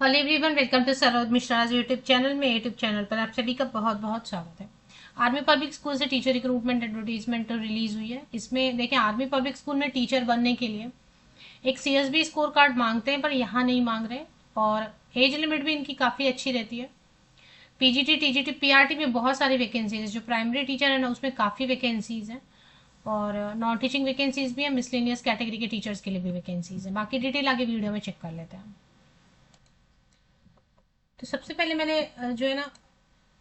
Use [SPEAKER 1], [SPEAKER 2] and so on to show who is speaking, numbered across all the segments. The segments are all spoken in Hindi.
[SPEAKER 1] Hello everyone, welcome to Saroj Mishra's YouTube channel में। यूट्यूब चैनल पर आप सभी का बहुत बहुत स्वागत है। आर्मी पब्लिक स्कूल से टीचर रिक्रूटमेंट एडवर्टीजमेंट रिलीज हुई है। इसमें देखें, आर्मी पब्लिक स्कूल में टीचर बनने के लिए एक सीएसबी स्कोर कार्ड मांगते हैं, पर यहाँ नहीं मांग रहे। और एज लिमिट भी इनकी काफ़ी अच्छी रहती है। पीजीटी, टीजीटी, पीआरटी में बहुत सारी वैकेंसीज है। जो प्राइमरी टीचर है ना, उसमें काफ़ी वैकेंसीज हैं। और नॉन टीचिंग वैकेंसीज भी है। मिसलेनियस कैटेगरी के टीचर्स के लिए भी वैकेंसीज है। बाकी डिटेल आगे वीडियो में चेक कर लेते हैं। तो सबसे पहले मैंने जो है ना,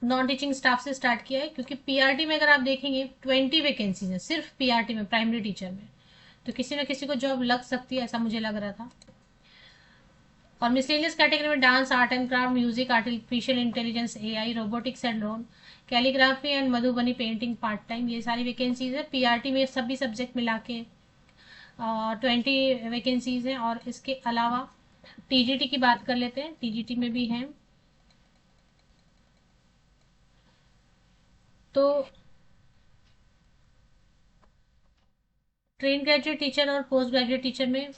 [SPEAKER 1] नॉन टीचिंग स्टाफ से स्टार्ट किया है, क्योंकि पीआरटी में अगर आप देखेंगे 20 वैकेंसीज है सिर्फ पीआरटी में, प्राइमरी टीचर में। तो किसी ना किसी को जॉब लग सकती है, ऐसा मुझे लग रहा था। और मिसलेनियस कैटेगरी में dance, art and craft, music, artificial intelligence, AI, robotics and drone, calligraphy and Madhubani painting part time, ये सारी वैकेंसीज है। पीआरटी में सभी सब्जेक्ट मिला के 20 वैकेंसीज हैं। और इसके अलावा टीजीटी की बात कर लेते हैं। टीजीटी में भी हैं। तो ट्रेन ग्रेजुएट टीचर और पोस्ट ग्रेजुएट टीचर में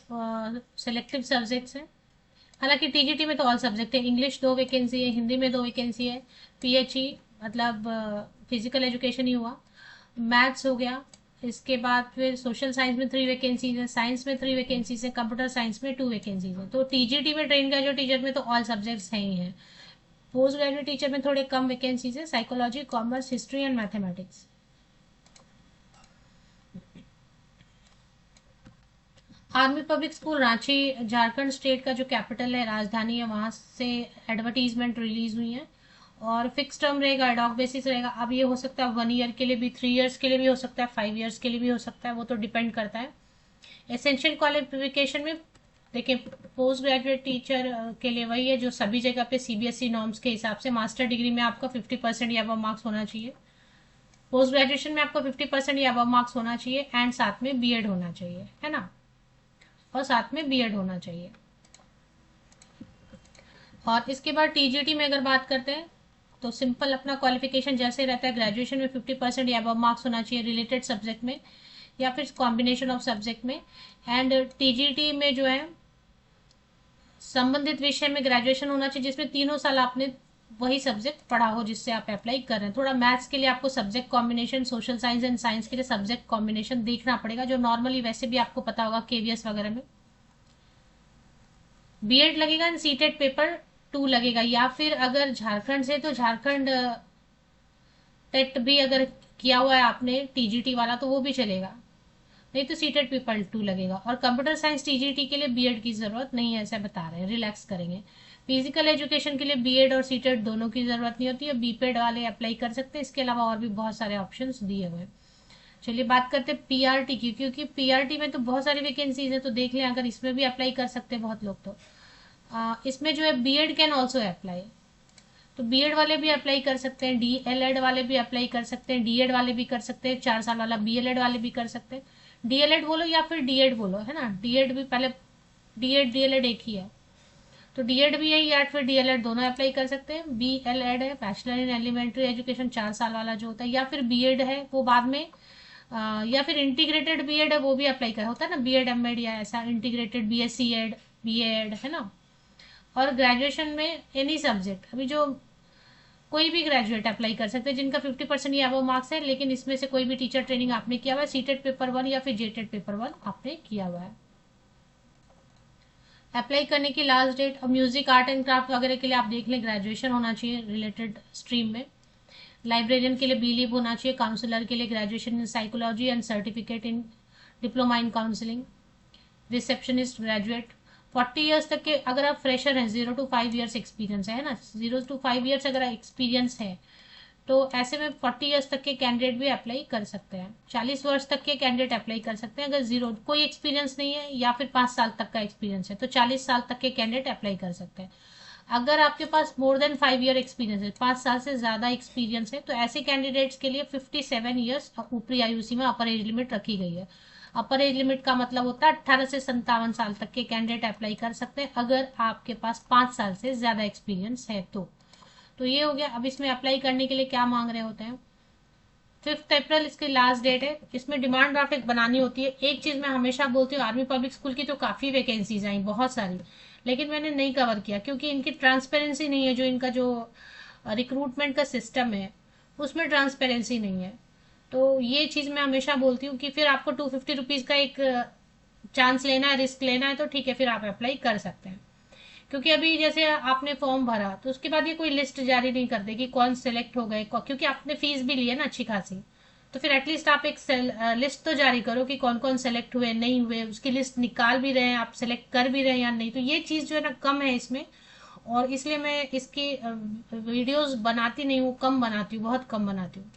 [SPEAKER 1] सेलेक्टिव सब्जेक्ट्स हैं। हालांकि टीजीटी में तो ऑल सब्जेक्ट है। इंग्लिश 2 वैकेंसी है, हिंदी में 2 वैकेंसी है, पीएचई मतलब फिजिकल एजुकेशन ही हुआ, मैथ्स हो गया। इसके बाद फिर सोशल साइंस में 3 वैकेंसीज है, साइंस में 3 वैकेंसीज है, कंप्यूटर साइंस में 2 वैकेंसीज है। तो टीजीटी में ट्रेन ग्रेजुएट टीचर में तो ऑल सब्जेक्ट्स हैं ही हैं। पोस्ट ग्रेजुएट टीचर में थोड़े कम वैकेंसीज है, psychology, commerce, history and mathematics. Army public school Ranchi Jharkhand state का जो कैपिटल है, राजधानी है, वहां से एडवर्टीजमेंट रिलीज हुई है। और फिक्स टर्म रहेगा, एडॉक बेसिस रहेगा। अब ये हो सकता है 1 ईयर के लिए भी, 3 ईयर्स के लिए भी हो सकता है, 5 ईयर्स के लिए भी हो सकता है, वो तो डिपेंड करता है। एसेंशियल क्वालिफिकेशन में देखिए, पोस्ट ग्रेजुएट टीचर के लिए वही है जो सभी जगह पे सीबीएसई नॉर्म्स के हिसाब से। मास्टर डिग्री में आपका 50% या अबव मार्क्स होना चाहिए। पोस्ट ग्रेजुएशन में आपको 50% या अबव मार्क्स होना चाहिए, एंड साथ में बीएड होना चाहिए, है ना। और साथ में बीएड होना चाहिए। और इसके बाद टीजीटी में अगर बात करते हैं, तो सिंपल अपना क्वालिफिकेशन जैसे रहता है। ग्रेजुएशन में 50% या अबव मार्क्स होना चाहिए रिलेटेड सब्जेक्ट में, या फिर कॉम्बिनेशन ऑफ सब्जेक्ट में। एंड टीजीटी में जो है, संबंधित विषय में ग्रेजुएशन होना चाहिए जिसमें 3 साल आपने वही सब्जेक्ट पढ़ा हो जिससे आप अप्लाई कर रहे हैं। थोड़ा मैथ्स के लिए आपको subject combination, social science and science के लिए सब्जेक्ट कॉम्बिनेशन देखना पड़ेगा, जो नॉर्मली वैसे भी आपको पता होगा केवीएस वगैरह में। बीएड लगेगा एंड सीटेट पेपर 2 लगेगा। या फिर अगर झारखंड से, तो झारखंड टेट भी अगर किया हुआ है आपने टीजीटी वाला, तो वो भी चलेगा। नहीं तो सीटेट पेपर 2 लगेगा। और कंप्यूटर साइंस टीजीटी के लिए बीएड की जरूरत नहीं है, ऐसा बता रहे हैं, रिलैक्स करेंगे। फिजिकल एजुकेशन के लिए बीएड और सीटेट दोनों की जरूरत नहीं होती है। बीपेड वाले अप्लाई कर सकते हैं। इसके अलावा और भी बहुत सारे ऑप्शन दिए हुए हैं। चलिए बात करते हैं पीआरटी की, क्योंकि पीआरटी में तो बहुत सारी वैकेंसीज है। तो देख लें, अगर इसमें भी अप्लाई कर सकते हैं बहुत लोग। तो इसमें जो है बीएड कैन ऑल्सो अप्लाई। तो बीएड वाले भी अप्लाई कर सकते हैं, डीएलएड वाले भी अप्लाई कर सकते हैं, डीएड वाले भी कर सकते हैं, 4 साल वाला बीएलएड वाले भी कर सकते हैं। डीएलएड बोलो या फिर डीएड बोलो, है ना। डीएड भी पहले, डीएड डीएलएड एक ही है। तो डीएड भी है, या फिर डीएलएड दोनों अप्लाई कर सकते हैं। बीएलएड है बैचलर इन एलिमेंट्री एजुकेशन, 4 साल वाला जो होता है। या फिर बीएड है वो बाद में, या फिर इंटीग्रेटेड बीएड है, वो भी अप्लाई कर होता है ना, बीएड एमएड या ऐसा इंटीग्रेटेड बीएससी एड, बीएड, है ना। और ग्रेजुएशन में एनी सब्जेक्ट, अभी जो कोई भी ग्रेजुएट अप्लाई कर सकते हैं जिनका 50% या अबव मार्क्स है। लेकिन इसमें से कोई भी टीचर ट्रेनिंग आपने किया हुआ है, सीटेट पेपर 1 या फिर जेटेट पेपर 1 आपने किया हुआ है। अप्लाई करने की लास्ट डेट, और म्यूजिक, आर्ट एंड क्राफ्ट वगैरह के लिए आप देख लें, ग्रेजुएशन होना चाहिए रिलेटेड स्ट्रीम में। लाइब्रेरियन के लिए बीलीव होना चाहिए। काउंसलर के लिए graduation in psychology and certificate in diploma in counselling. Receptionist graduate 40 years तक के, अगर आप फ्रेशर हैं, 0 to 5 ईयर्स एक्सपीरियंस है ना, 0 to 5 ईयर्स अगर एक्सपीरियंस है, तो ऐसे में 40 ईयर्स तक के कैंडिडेट भी अप्लाई कर सकते हैं। 40 वर्ष तक के कैंडिडेट अप्लाई कर सकते हैं। अगर जीरो कोई एक्सपीरियंस नहीं है, या फिर 5 साल तक का एक्सपीरियंस है, तो 40 साल तक के कैंडिडेट अप्लाई कर सकते हैं। अगर आपके पास मोर देन 5 ईयर एक्सपीरियंस है, 5 साल से ज्यादा एक्सपीरियंस है, तो ऐसे कैंडिडेट्स के लिए 57 ईयर्स ऊपरी आयु सीमा अपर एज लिमिट रखी गई है। अपर एज लिमिट का मतलब होता है 18 से 57 साल तक के कैंडिडेट अप्लाई कर सकते हैं, अगर आपके पास 5 साल से ज्यादा एक्सपीरियंस है तो। ये हो गया। अब इसमें अप्लाई करने के लिए क्या मांग रहे होते हैं, 5 अप्रैल इसकी लास्ट डेट है। इसमें डिमांड ड्राफ्ट एक बनानी होती है। एक चीज मैं हमेशा बोलती हूँ, आर्मी पब्लिक स्कूल की तो काफी वैकेंसीज आई, बहुत सारी, लेकिन मैंने नहीं कवर किया क्योंकि इनकी ट्रांसपेरेंसी नहीं है। जो इनका जो रिक्रूटमेंट का सिस्टम है उसमें ट्रांसपेरेंसी नहीं है। तो ये चीज मैं हमेशा बोलती हूँ कि फिर आपको 250 रुपीज का एक चांस लेना है, रिस्क लेना है, तो ठीक है, फिर आप अप्लाई कर सकते हैं। क्योंकि अभी जैसे आपने फॉर्म भरा तो उसके बाद ये कोई लिस्ट जारी नहीं करते कि कौन सेलेक्ट हो गए, क्योंकि आपने फीस भी ली है ना अच्छी खासी। तो फिर एटलीस्ट आप एक लिस्ट तो जारी करो कि कौन कौन सेलेक्ट हुए, नहीं हुए, उसकी लिस्ट निकाल भी रहे हैं आप, सेलेक्ट कर भी रहे हैं या नहीं। तो ये चीज़ जो है ना कम है इसमें, और इसलिए मैं इसकी वीडियोस बनाती नहीं हूँ, कम बनाती हूँ, बहुत कम बनाती हूँ।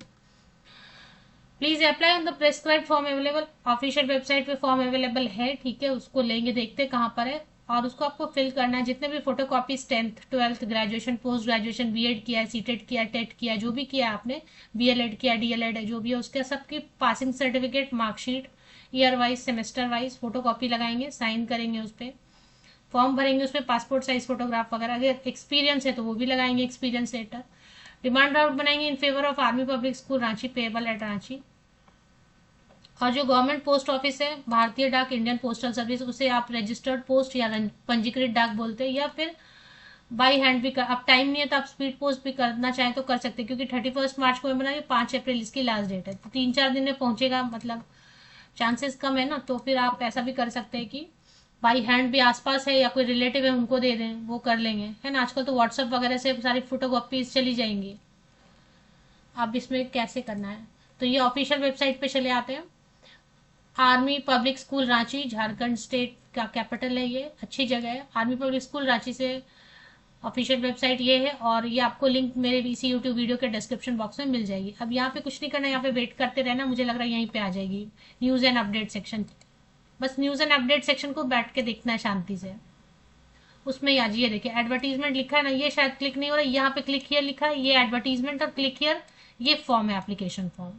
[SPEAKER 1] Please apply on the prescribe form available. Official website पे फॉर्म अवेलेबल है, ठीक है, उसको लेंगे, देखते हैं कहाँ पर है, और उसको आपको फिल करना है। जितने भी photo copies 10th 12th graduation post graduation B Ed किया है, सीटेड किया, टेट किया, जो भी किया आपने, बीएलएड किया, डीएलएड है, जो भी है, उसके सबकी passing certificate, marksheet, year wise semester wise photo copy लगाएंगे, साइन करेंगे उस पर, फॉर्म भरेंगे, उसमें पासपोर्ट साइज फोटोग्राफ वगैरह, अगर एक्सपीरियंस है तो वो भी लगाएंगे, एक्सपीरियंस लेटर। डिमांड ड्राफ्ट बनाएंगे in favour of army public school Ranchi, payable eight Ranchi. और जो गवर्नमेंट पोस्ट ऑफिस है, भारतीय डाक, इंडियन पोस्टल सर्विस, उसे आप रजिस्टर्ड पोस्ट या पंजीकृत डाक बोलते हैं, या फिर बाई हैंड भी कर, अब टाइम नहीं है तो आप स्पीड पोस्ट भी करना चाहें तो कर सकते हैं, क्योंकि 31 मार्च को मैं बनाई, 5 अप्रैल इसकी लास्ट डेट है, तो 3-4 दिन में पहुंचेगा, मतलब चांसेस कम है ना। तो फिर आप ऐसा भी कर सकते हैं कि बाई हैंड भी आसपास है या कोई रिलेटिव है उनको दे दें, वो कर लेंगे, है ना। आजकल तो व्हाट्सएप वगैरह से सारी फोटो कॉपीज चली जाएंगी। अब इसमें कैसे करना है, तो ये ऑफिशियल वेबसाइट पे चले आते हैं। Army public school Ranchi, Jharkhand state का कैपिटल है, ये अच्छी जगह है। आर्मी पब्लिक स्कूल रांची से ऑफिशियल वेबसाइट ये है, और ये आपको लिंक मेरे इसी यूट्यूब वीडियो के डिस्क्रिप्शन बॉक्स में मिल जाएगी। अब यहाँ पे कुछ नहीं करना, यहाँ पे वेट करते रहना, मुझे लग रहा है यहीं पे आ जाएगी न्यूज़ एंड अपडेट सेक्शन। बस न्यूज़ एंड अपडेट सेक्शन को बैठ के देखना है शांति से, उसमें आज ये देखिए एडवर्टीजमेंट लिखा है ना, ये शायद क्लिक नहीं हो रहा है, यहाँ पे क्लिक हियर लिखा है, ये एडवर्टीजमेंट, और क्लिक हियर ये फॉर्म है, एप्लीकेशन फॉर्म।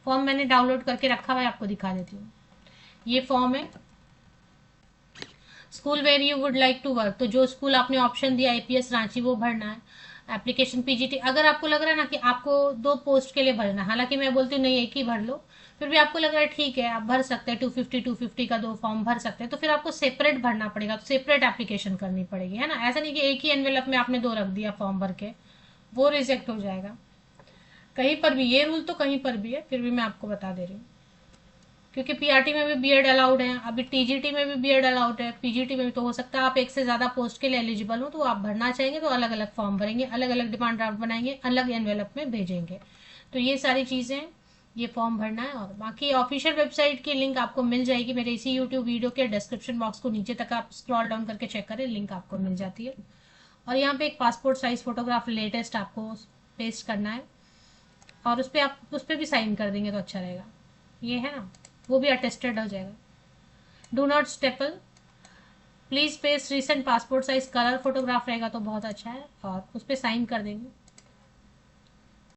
[SPEAKER 1] फॉर्म मैंने डाउनलोड करके रखा हुआ है, आपको दिखा देती हूँ। ये फॉर्म है, school where you would like to work, तो जो स्कूल आपने ऑप्शन दिया एपीएस रांची वो भरना है। एप्लीकेशन पीजीटी, अगर आपको लग रहा है ना कि आपको 2 पोस्ट के लिए भरना, हालांकि मैं बोलती हूँ नहीं एक ही भर लो, फिर भी आपको लग रहा है ठीक है आप भर सकते हैं, 250 का 2 फॉर्म भर सकते हैं, तो फिर आपको सेपरेट भरना पड़ेगा, तो सेपरेट एप्लीकेशन करनी पड़ेगी, है ना। ऐसा नहीं कि एक ही एनवेलप में आपने 2 रख दिया फॉर्म भर के, वो रिजेक्ट हो जाएगा। कहीं पर भी ये रूल तो कहीं पर भी है, फिर भी मैं आपको बता दे रही हूँ, क्योंकि पीआरटी में भी बीएड अलाउड है, अभी टीजीटी में भी बीएड अलाउड है, पीजीटी में भी, तो हो सकता है आप एक से ज्यादा पोस्ट के लिए एलिजिबल हो, तो आप भरना चाहेंगे तो अलग अलग फॉर्म भरेंगे, अलग अलग डिमांड ड्राफ्ट बनाएंगे, अलग एनवेलप में भेजेंगे। तो ये सारी चीजें, ये फॉर्म भरना है। और बाकी ऑफिशियल वेबसाइट की लिंक आपको मिल जाएगी मेरे इसी यूट्यूब वीडियो के डिस्क्रिप्शन बॉक्स को नीचे तक आप स्क्रॉल डाउन करके चेक करें, लिंक आपको मिल जाती है। और यहाँ पे एक पासपोर्ट साइज फोटोग्राफ लेटेस्ट आपको पेस्ट करना है, और उस पर आप उस पर भी साइन कर देंगे तो अच्छा रहेगा, ये है ना, वो भी अटेस्टेड हो जाएगा। Do not staple, please paste recent passport size colour photograph रहेगा तो बहुत अच्छा है, और उस पर साइन कर देंगे।